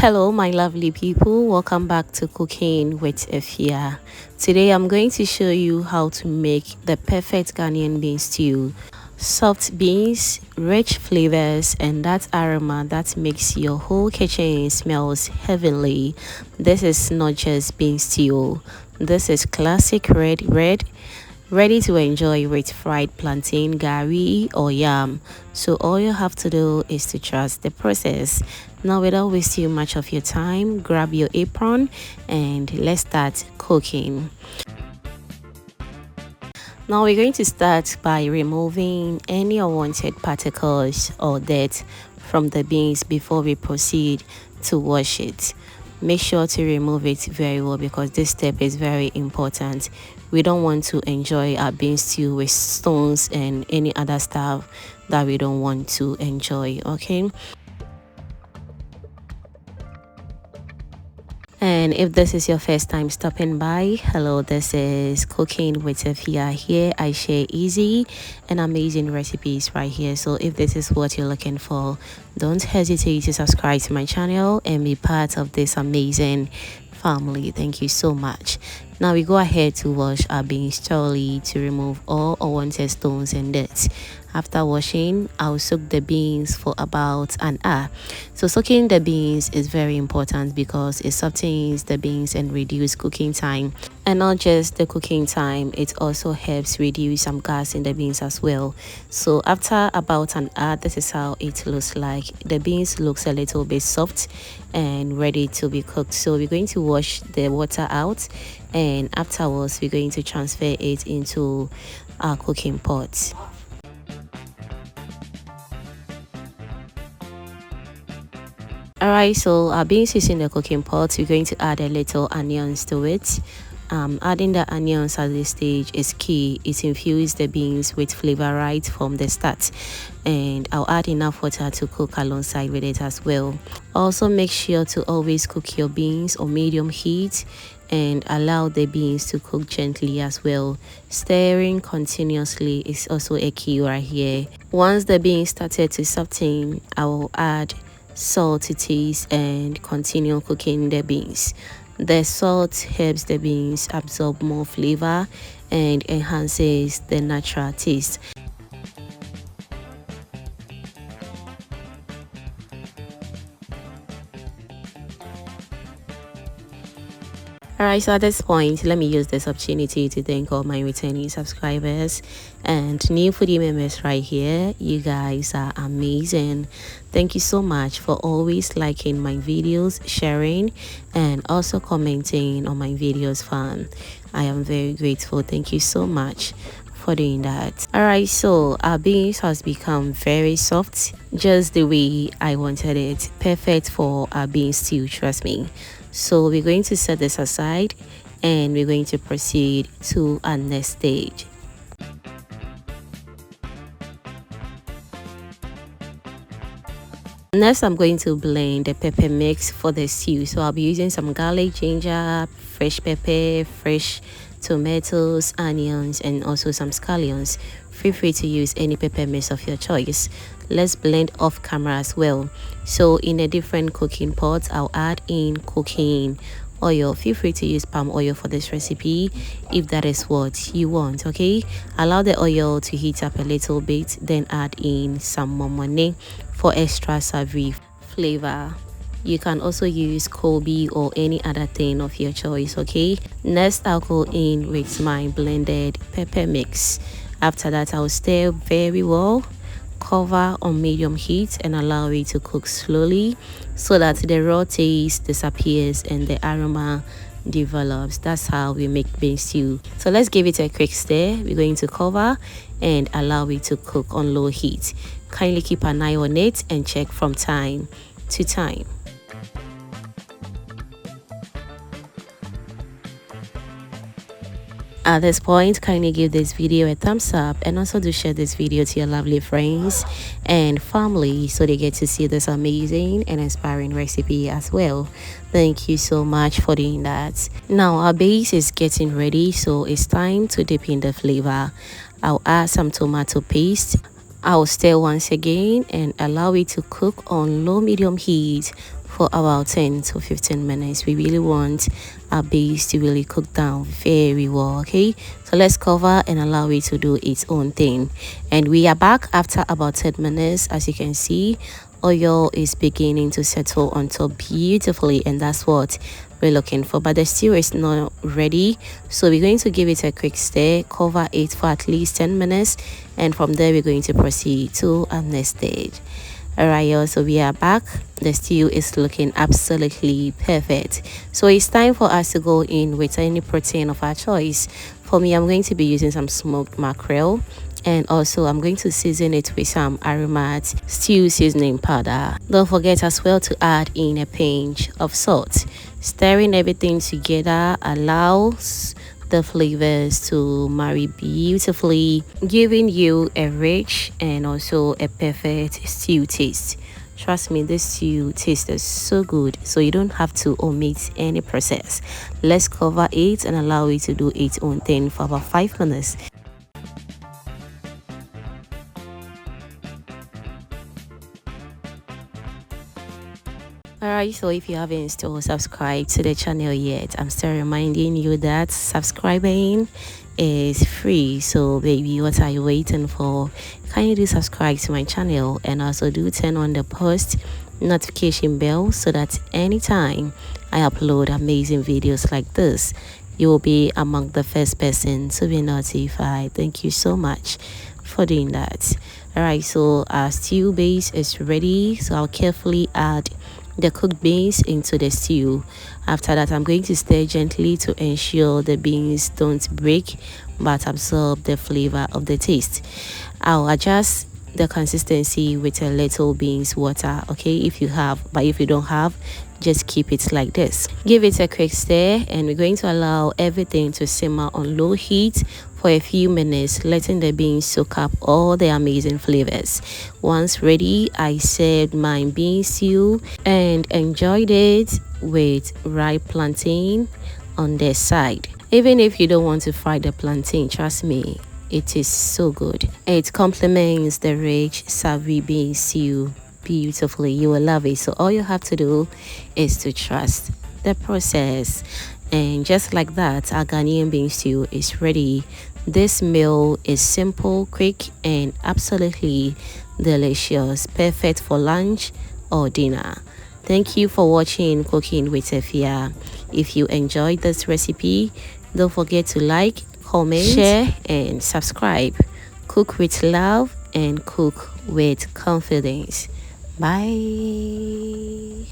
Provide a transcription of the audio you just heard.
Hello my lovely people, welcome back to Cooking with Efya. Today I'm going to show you how to make the perfect Ghanaian bean stew. Soft beans, rich flavors, and that aroma that makes your whole kitchen smells heavenly. This is not just bean stew, this is classic red ready to enjoy with fried plantain, gari or yam. So all you have to do is to trust the process. Now without wasting much of your time, grab your apron and let's start cooking. Now we're going to start by removing any unwanted particles or dirt from the beans before we proceed to wash it. Make sure to remove it very well because this step is very important. We don't want to enjoy our bean stew with stones and any other stuff that we don't want to enjoy, okay? And if this is your first time stopping by, hello, this is Cooking with Efya. Here I share easy and amazing recipes right here. So if this is what you're looking for, don't hesitate to subscribe to my channel and be part of this amazing family. Thank you so much. Now we go ahead to wash our beans thoroughly to remove all unwanted stones and dirt. After washing, I'll soak the beans for about an hour. So soaking the beans is very important because it softens the beans and reduces cooking time. And not just the cooking time, it also helps reduce some gas in the beans as well. So after about an hour, this is how it looks like. The beans looks a little bit soft and ready to be cooked. So we're going to wash the water out, and afterwards we're going to transfer it into our cooking pot. Alright, so our beans is in the cooking pot. We're going to add a little onions to it. Adding the onions at this stage is key. It infuses the beans with flavor right from the start, and I'll add enough water to cook alongside with it as well. Also make sure to always cook your beans on medium heat and allow the beans to cook gently as well. Stirring continuously is also a key right here. Once the beans started to soften, I will add salt to taste and continue cooking the beans. The salt helps the beans absorb more flavor and enhances the natural taste. Alright, so at this point, let me use this opportunity to thank all my returning subscribers and new foodie members right here. You guys are amazing. Thank you so much for always liking my videos, sharing, and also commenting on my videos. Fun. I am very grateful. Thank you so much for doing that. Alright, so our beans has become very soft, just the way I wanted it. Perfect for our bean stew, trust me. So we're going to set this aside and we're going to proceed to our next stage. Next, I'm going to blend the pepper mix for the stew. So I'll be using some garlic, ginger, fresh pepper, fresh tomatoes, onions, and also some scallions. Feel free to use any pepper mix of your choice. Let's blend off camera as well. So in a different cooking pot, I'll add in cooking oil. Feel free to use palm oil for this recipe if that is what you want, okay? Allow the oil to heat up a little bit, then add in some momone for extra savory flavor. You can also use Kobe or any other thing of your choice, okay? Next, I'll go in with my blended pepper mix. After that, I'll stir very well, cover on medium heat, and allow it to cook slowly so that the raw taste disappears and the aroma develops. That's how we make bean stew. So let's give it a quick stir. We're going to cover and allow it to cook on low heat. Kindly keep an eye on it and check from time to time. At this point, kindly give this video a thumbs up and also do share this video to your lovely friends and family so they get to see this amazing and inspiring recipe as well. Thank you so much for doing that. Now our base is getting ready, so it's time to dip in the flavor. I'll add some tomato paste. I'll stir once again and allow it to cook on low medium heat for about 10 to 15 minutes. We really want our base to really cook down very well. Okay, so let's cover and allow it to do its own thing, and we are back after about 10 minutes. As you can see, oil is beginning to settle on top beautifully, and that's what we're looking for. But the stew is not ready, so we're going to give it a quick stir, cover it for at least 10 minutes, and from there we're going to proceed to our next stage. Alright y'all, so we are back. The stew is looking absolutely perfect, so it's time for us to go in with any protein of our choice. For me, I'm going to be using some smoked mackerel, and also I'm going to season it with some aromat stew seasoning powder. Don't forget as well to add in a pinch of salt. Stirring everything together allows the flavors to marry beautifully, giving you a rich and also a perfect stew taste. Trust me, this stew tastes so good, so you don't have to omit any process. Let's cover it and allow it to do its own thing for about 5 minutes. Alright, so if you haven't still subscribed to the channel yet, I'm still reminding you that subscribing is free. So baby, what are you waiting for? Can you do subscribe to my channel, and also do turn on the post notification bell so that anytime I upload amazing videos like this, you will be among the first person to be notified. Thank you so much for doing that. Alright, so our stew base is ready, so I'll carefully add the cooked beans into the stew. After that, I'm going to stir gently to ensure the beans don't break but absorb the flavor of the taste. I'll adjust the consistency with a little beans water, okay, if you have, but if you don't have, just keep it like this. Give it a quick stir, and we're going to allow everything to simmer on low heat for a few minutes, letting the beans soak up all the amazing flavors. Once ready, I served my bean stew and enjoyed it with ripe plantain on the side. Even if you don't want to fry the plantain, trust me, it is so good. It complements the rich savory bean stew beautifully. You will love it. So all you have to do is to trust the process, and just like that, our Ghanaian bean stew is ready. This meal is simple, quick, and absolutely delicious, perfect for lunch or dinner. Thank you for watching Cooking with Efya. If you enjoyed this recipe, don't forget to like, comment, share, and subscribe. Cook with love and cook with confidence. Bye.